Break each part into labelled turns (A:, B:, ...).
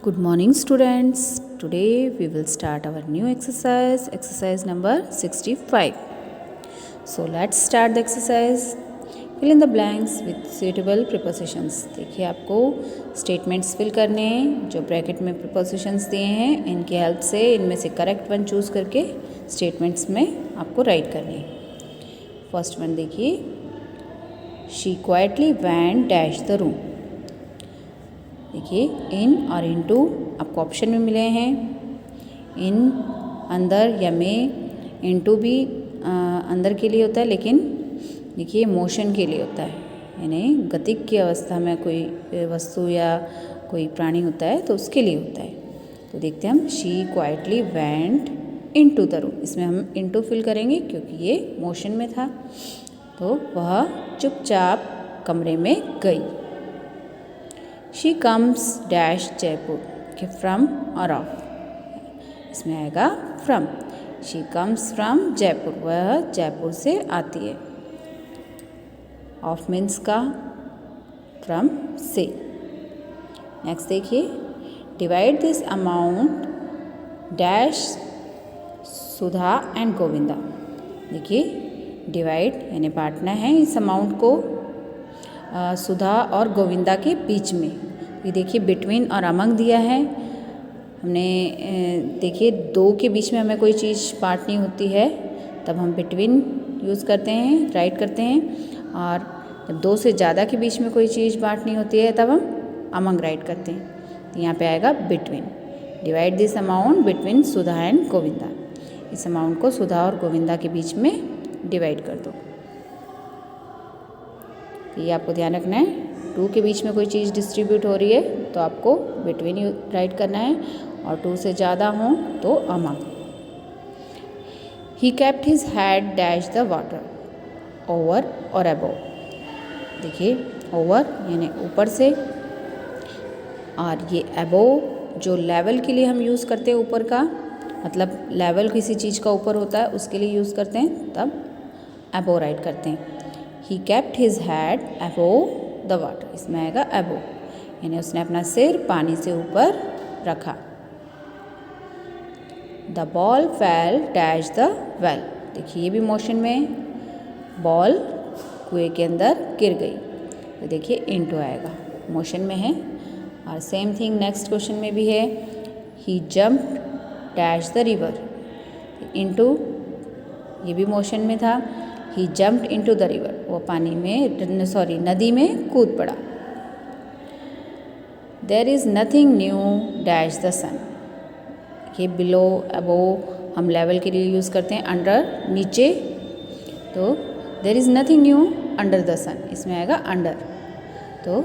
A: Good morning students. Today we will start our new exercise number 65. So let's start the exercise. Fill in the blanks with suitable prepositions. देखिए आपको statements fill करने हैं जो bracket में prepositions दिए हैं इनकी हेल्प से इनमें से करेक्ट वन चूज करके स्टेटमेंट्स में आपको राइट करने हैं। फर्स्ट वन देखिए, she quietly when dash the room. देखिए इन और इनटू आपको ऑप्शन में मिले हैं। इन अंदर या में, इनटू भी अंदर के लिए होता है लेकिन देखिए मोशन के लिए होता है, यानी गतिक की अवस्था में कोई वस्तु या कोई प्राणी होता है तो उसके लिए होता है। तो देखते हैं हम, she quietly went into the room. इसमें हम इनटू फिल करेंगे क्योंकि ये मोशन में था, तो वह चुपचाप कमरे में गई। शी कम्स डैश जयपुर के फ्रॉम और ऑफ, इसमें आएगा from. She comes from Jaipur, वह जयपुर से आती है। ऑफ मीन्स का, फ्रॉम से। नेक्स्ट देखिए, divide this amount dash Sudha and Govinda. देखिए डिवाइड यानी बांटना है इस अमाउंट को सुधा और गोविंदा के बीच में। ये देखिए बिटवीन और अमंग दिया है हमने। देखिए दो के बीच में हमें कोई चीज़ बांटनी होती है तब हम बिटवीन यूज़ करते हैं, राइट करते हैं, और जब दो से ज़्यादा के बीच में कोई चीज़ बांटनी होती है तब हम अमंग राइट करते हैं। तो यहाँ पे आएगा between. Divide this amount between Sudha and Govinda. इस अमाउंट को सुधा और गोविंदा के बीच में डिवाइड कर दो। ये आपको ध्यान रखना है, टू के बीच में कोई चीज़ डिस्ट्रीब्यूट हो रही है तो आपको बिटवीन राइट करना है, और टू से ज़्यादा हो तो among. He kept his head dash the water over और अबोव। देखिए ओवर यानी ऊपर से, और ये अबोव जो लेवल के लिए हम यूज़ करते हैं, ऊपर का मतलब लेवल किसी चीज़ का ऊपर होता है उसके लिए यूज़ करते हैं, तब अबोव राइट करते हैं। He kept his head above the water, इसमें आएगा अबोव, यानी उसने अपना सिर पानी से ऊपर रखा। The ball fail dash the well. देखिए ये भी मोशन में, बॉल कुएं के अंदर गिर गई, तो देखिए इनटू आएगा, मोशन में है। और सेम थिंग नेक्स्ट क्वेश्चन में भी है, he jumped dash the river. Into ये भी मोशन में था, he jumped into the river, वो पानी में नदी में कूद पड़ा। There is nothing new dash the sun. ये बिलो अबोव हम लेवल के लिए यूज़ करते हैं, अंडर नीचे, तो there is nothing new under the sun, इसमें आएगा अंडर। तो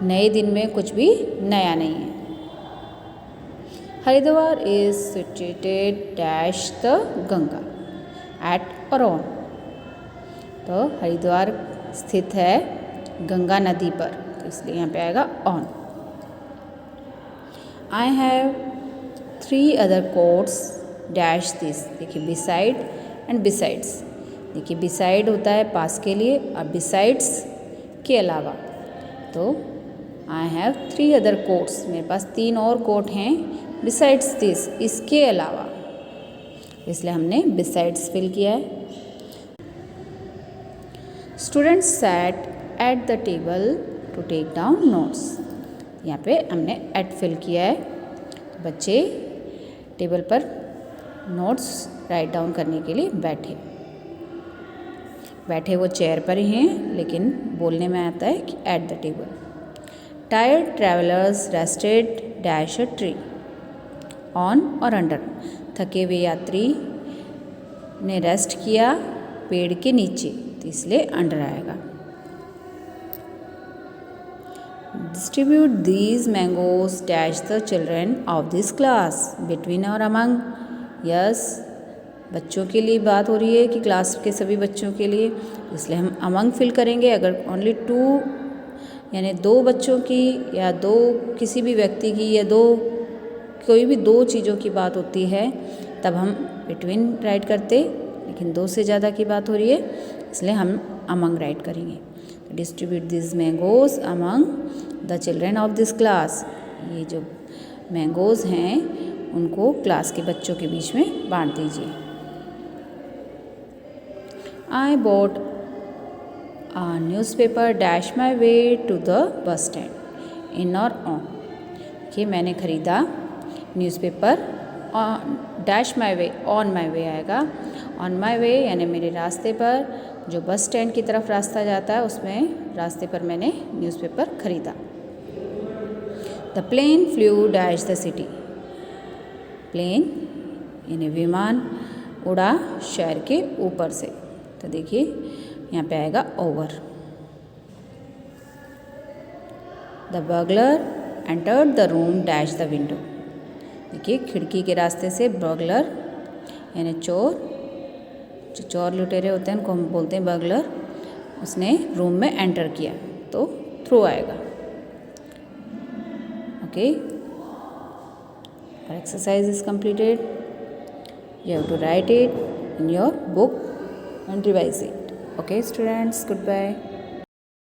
A: नए दिन में कुछ भी नया नहीं है। Haridwar is situated dash the Ganga at और ऑन। तो हरिद्वार स्थित है गंगा नदी पर, तो इसलिए यहाँ पे आएगा on. I have 3 other quotes dash this. देखिए बिसाइड एंड बिसाइड्स। देखिए बिसाइड होता है पास के लिए और बिसाइड्स के अलावा। तो आई हैव 3 अदर कोट्स, मेरे पास 3 और कोट हैं बिसाइड्स दिस, इसके अलावा, इसलिए हमने बिसाइड्स फिल किया है। Students sat at the table to take down notes. यहाँ पे हमने एट फिल किया है, बच्चे टेबल पर नोट्स राइट डाउन करने के लिए बैठे वो चेयर पर ही हैं, लेकिन बोलने में आता है कि eight the table. Tired travellers rested dash a tree on और अंडर। थके हुए यात्री ने रेस्ट किया पेड़ के नीचे, तो इसलिए अंडर आएगा। Distribute these mangoes dash the children of this class between और अमंग। यस, बच्चों के लिए बात हो रही है कि क्लास के सभी बच्चों के लिए, इसलिए हम अमंग फिल करेंगे। अगर ओनली 2 यानी 2 बच्चों की या 2 किसी भी व्यक्ति की या 2 कोई भी 2 चीज़ों की बात होती है तब हम बिटवीन राइट करते, लेकिन 2 से ज़्यादा की बात हो रही है इसलिए हम अमंग राइट करेंगे। Distribute this mangoes among the children of this class. ये जो मैंगोज़ हैं उनको क्लास के बच्चों के बीच में बांट दीजिए। I bought a newspaper dash my way to the bus stand. In or on? कि मैंने ख़रीदा newspaper dash my way, on my way आएगा। ऑन माई वे यानी मेरे रास्ते पर, जो बस स्टैंड की तरफ रास्ता जाता है उसमें रास्ते पर मैंने न्यूज़पेपर ख़रीदा। The plane flew dash the city. Plane यानी विमान उड़ा शहर के ऊपर से, तो देखिए यहाँ पे आएगा over. The burglar entered the room dash the window. देखिए खिड़की के रास्ते से बर्गलर यानी चोर, जो चोर लुटेरे होते हैं उनको हम बोलते हैं बर्गलर, उसने रूम में एंटर किया तो थ्रू आएगा। Okay, our exercise is completed. You have to write it in your book and revise it. Okay students, goodbye.